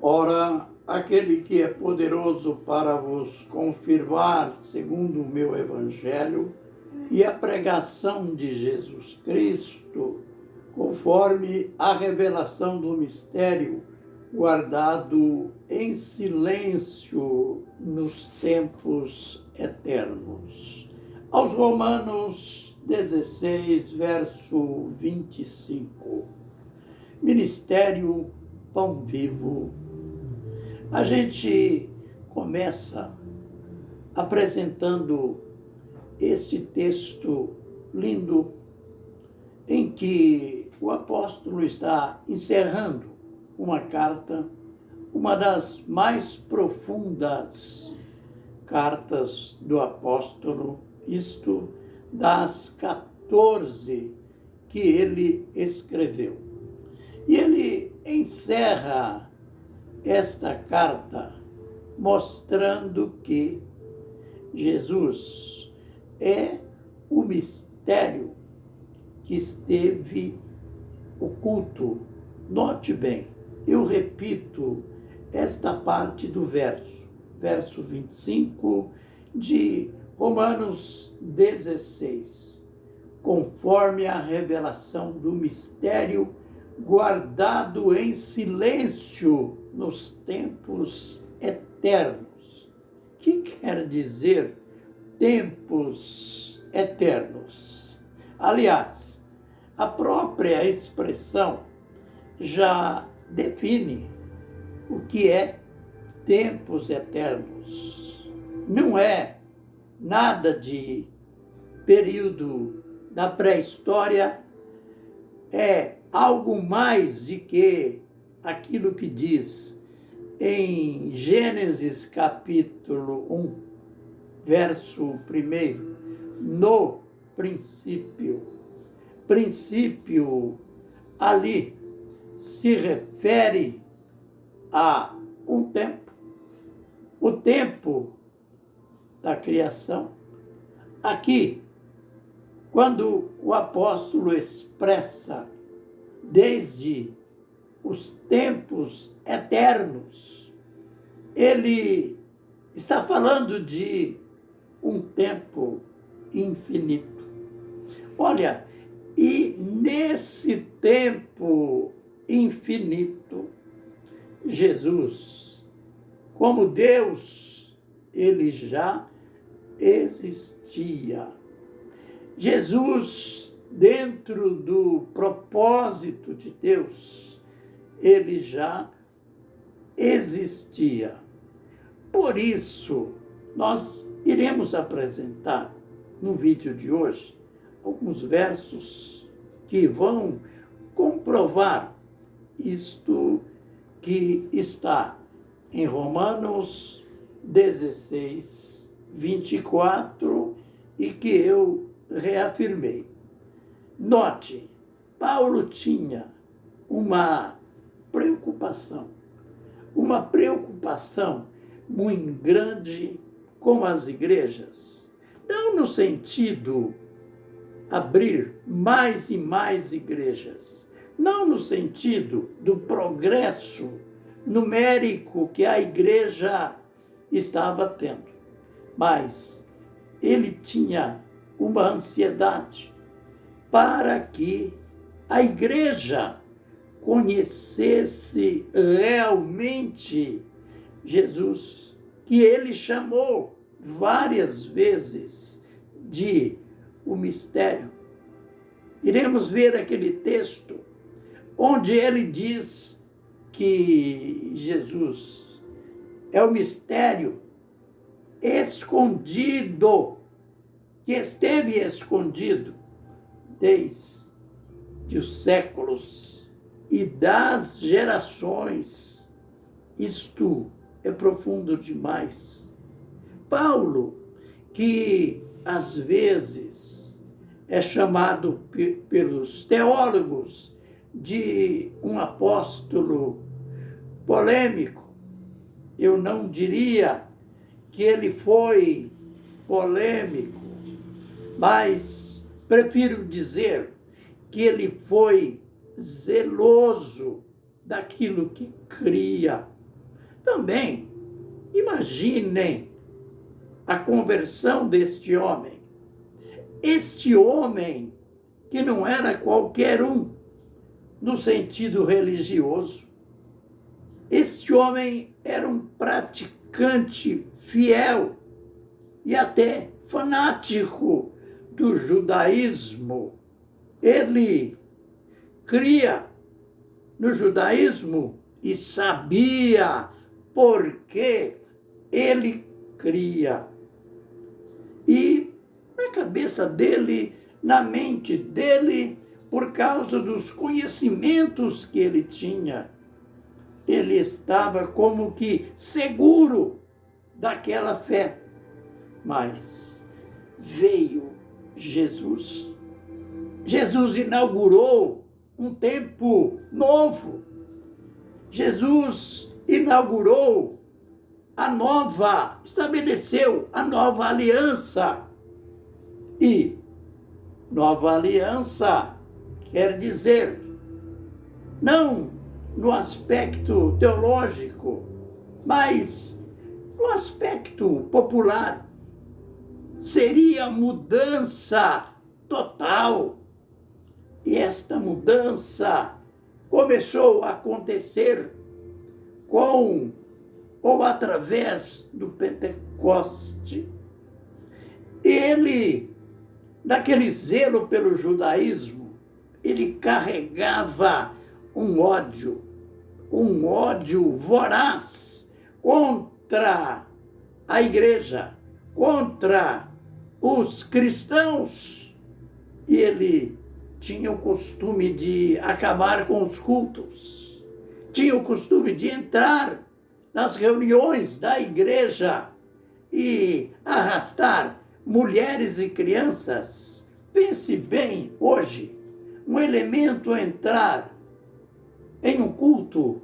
Ora, aquele que é poderoso para vos confirmar, segundo o meu evangelho, e a pregação de Jesus Cristo, conforme a revelação do mistério guardado em silêncio nos tempos eternos. Aos Romanos 16, verso 25. Ministério Pão Vivo. A gente começa apresentando este texto lindo em que o apóstolo está encerrando uma carta, uma das mais profundas cartas do apóstolo, isto das 14 que ele escreveu. E ele encerra esta carta mostrando que Jesus é o mistério que esteve oculto. Note bem, eu repito esta parte do verso 25 de Romanos 16. Conforme a revelação do mistério guardado em silêncio nos tempos eternos. O que quer dizer tempos eternos? Aliás, a própria expressão já define o que é tempos eternos. Não é nada de período da pré-história, é algo mais de que aquilo que diz em Gênesis capítulo 1, verso 1, no princípio. Princípio ali se refere a um tempo, o tempo da criação. Aqui, quando o apóstolo expressa desde os tempos eternos, ele está falando de um tempo infinito. Olha, e nesse tempo infinito, Jesus, como Deus, ele já existia. Jesus, dentro do propósito de Deus, ele já existia. Por isso, nós iremos apresentar no vídeo de hoje alguns versos que vão comprovar isto que está em Romanos 16, 24 e que eu reafirmei. Note, Paulo tinha uma preocupação muito grande com as igrejas, não no sentido abrir mais e mais igrejas, não no sentido do progresso numérico que a igreja estava tendo, mas ele tinha uma ansiedade para que a igreja conhecesse realmente Jesus, que ele chamou várias vezes de o mistério. Iremos ver aquele texto onde ele diz que Jesus é o mistério escondido, que esteve escondido desde os séculos e das gerações. Isto é profundo demais. Paulo, que às vezes é chamado pelos teólogos de um apóstolo polêmico, eu não diria que ele foi polêmico, mas prefiro dizer que ele foi zeloso daquilo que cria. Também, imaginem a conversão deste homem. Este homem, que não era qualquer um, no sentido religioso, este homem era um praticante fiel e até fanático do judaísmo. Ele cria no judaísmo e sabia por que ele cria. E na cabeça dele, na mente dele, por causa dos conhecimentos que ele tinha, ele estava como que seguro daquela fé. Mas veio Jesus. Jesus inaugurou um tempo novo. Jesus inaugurou estabeleceu a nova aliança. E nova aliança quer dizer, não no aspecto teológico, mas no aspecto popular. Seria mudança total. E esta mudança começou a acontecer com ou através do Pentecoste. Ele, naquele zelo pelo judaísmo, ele carregava um ódio voraz contra a igreja, contra os cristãos. E ele tinha o costume de acabar com os cultos, tinha o costume de entrar nas reuniões da igreja e arrastar mulheres e crianças. Pense bem, hoje, um elemento entrar em um culto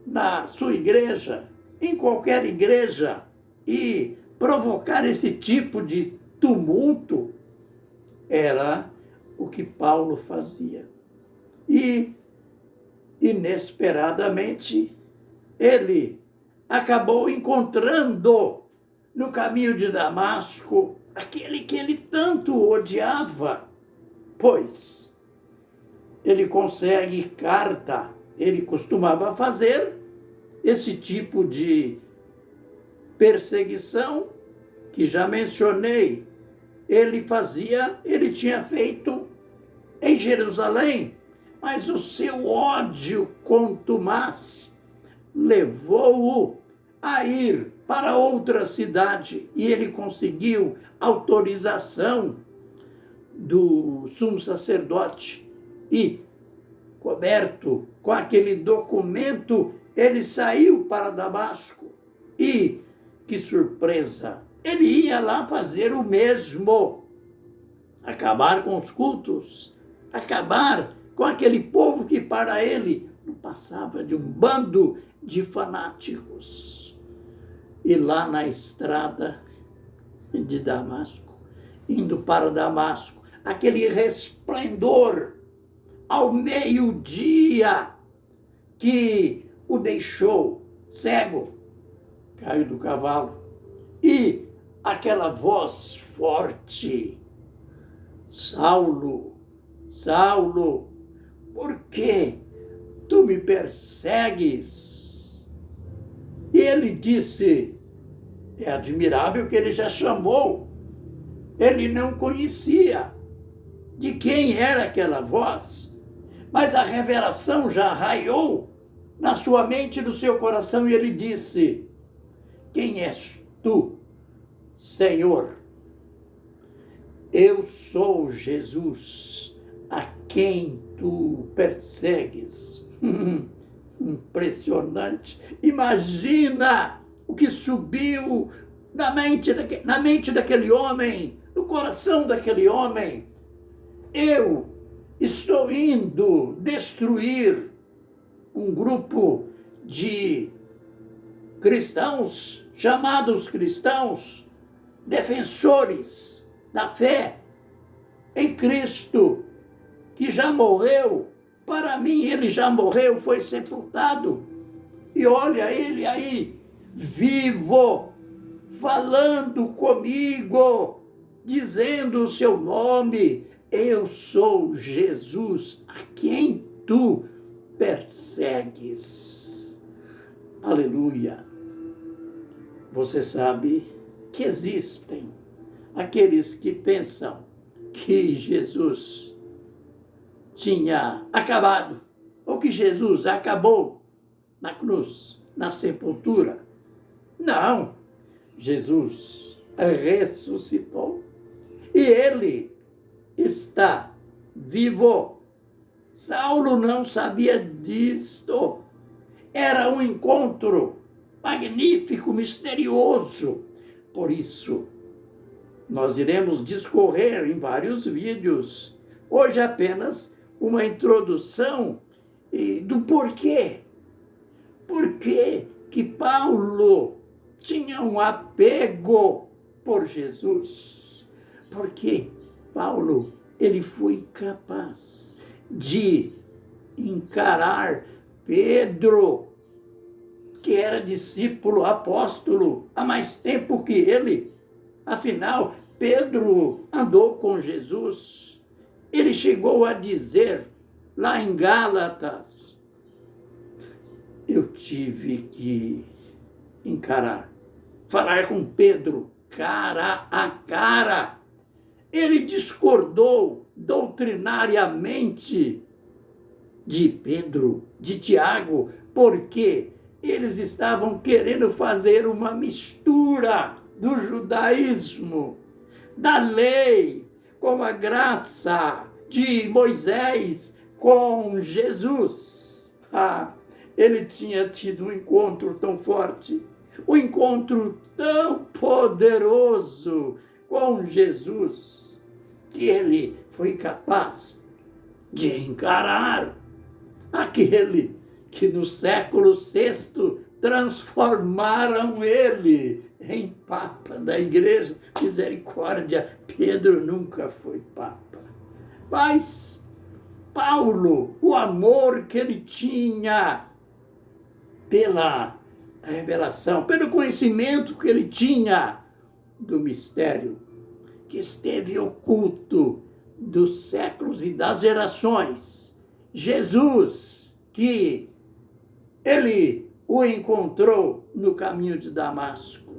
na sua igreja, em qualquer igreja, e provocar esse tipo de tumulto, era o que Paulo fazia. E, inesperadamente, ele acabou encontrando no caminho de Damasco aquele que ele tanto odiava, pois ele consegue carta. Ele costumava fazer esse tipo de perseguição que já mencionei. Ele tinha feito em Jerusalém, mas o seu ódio contumaz levou-o a ir para outra cidade e ele conseguiu autorização do sumo sacerdote e, coberto com aquele documento, ele saiu para Damasco. E, que surpresa, ele ia lá fazer o mesmo, acabar com os cultos, acabar com aquele povo que para ele não passava de um bando de fanáticos. E lá na estrada de Damasco, indo para Damasco, aquele resplendor ao meio-dia que o deixou cego, caiu do cavalo, e aquela voz forte: Saulo, Saulo, por que tu me persegues? E ele disse, é admirável que ele já chamou, ele não conhecia de quem era aquela voz, mas a revelação já raiou na sua mente e no seu coração, e ele disse, quem és tu, Senhor? Eu sou Jesus, a quem tu persegues. Impressionante. Imagina o que subiu na mente daquele homem, no coração daquele homem. Eu estou indo destruir um grupo de cristãos, chamados cristãos, defensores da fé em Cristo, que já morreu. Para mim, ele já morreu, foi sepultado. E olha ele aí, vivo, falando comigo, dizendo o seu nome. Eu sou Jesus, a quem tu persegues. Aleluia. Você sabe que existem aqueles que pensam que Jesus tinha acabado, ou que Jesus acabou na cruz, na sepultura. Não, Jesus ressuscitou e ele está vivo. Saulo não sabia disto. Era um encontro magnífico, misterioso. Por isso, nós iremos discorrer em vários vídeos. Hoje apenas uma introdução do porquê. Por que Paulo tinha um apego por Jesus? Porque Paulo, ele foi capaz de encarar Pedro, que era discípulo, apóstolo, há mais tempo que ele. Afinal, Pedro andou com Jesus. Ele chegou a dizer, lá em Gálatas, eu tive que encarar, falar com Pedro cara a cara. Ele discordou doutrinariamente de Pedro, de Tiago, porque eles estavam querendo fazer uma mistura do judaísmo, da lei, com a graça de Moisés com Jesus. Ele tinha tido um encontro tão forte, um encontro tão poderoso com Jesus, que ele foi capaz de encarar aquele que no século VI transformaram ele em Papa da Igreja. Misericórdia, Pedro nunca foi Papa. Mas Paulo, o amor que ele tinha pela revelação, pelo conhecimento que ele tinha do mistério que esteve oculto dos séculos e das gerações. Jesus, que ele o encontrou no caminho de Damasco.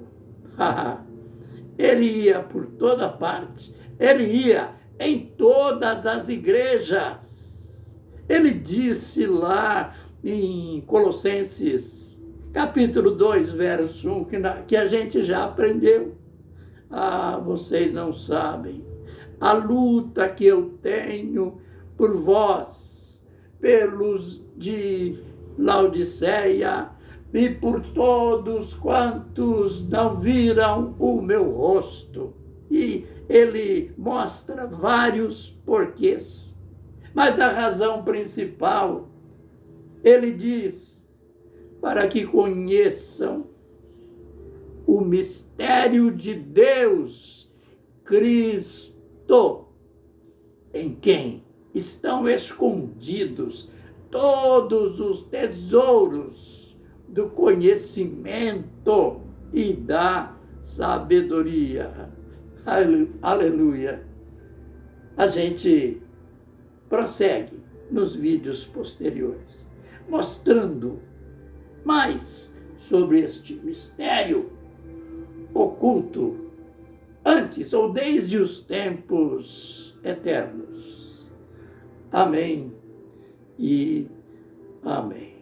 Ele ia por toda parte, ele ia em todas as igrejas. Ele disse lá em Colossenses, capítulo 2, verso 1, que a gente já aprendeu. Vocês não sabem a luta que eu tenho por vós, pelos de Laodiceia e por todos quantos não viram o meu rosto. E ele mostra vários porquês. Mas a razão principal, ele diz, para que conheçam o mistério de Deus, Cristo, em quem estão escondidos todos os tesouros do conhecimento e da sabedoria. Aleluia. A gente prossegue nos vídeos posteriores, mostrando mais sobre este mistério oculto antes ou desde os tempos eternos. Amém e amém.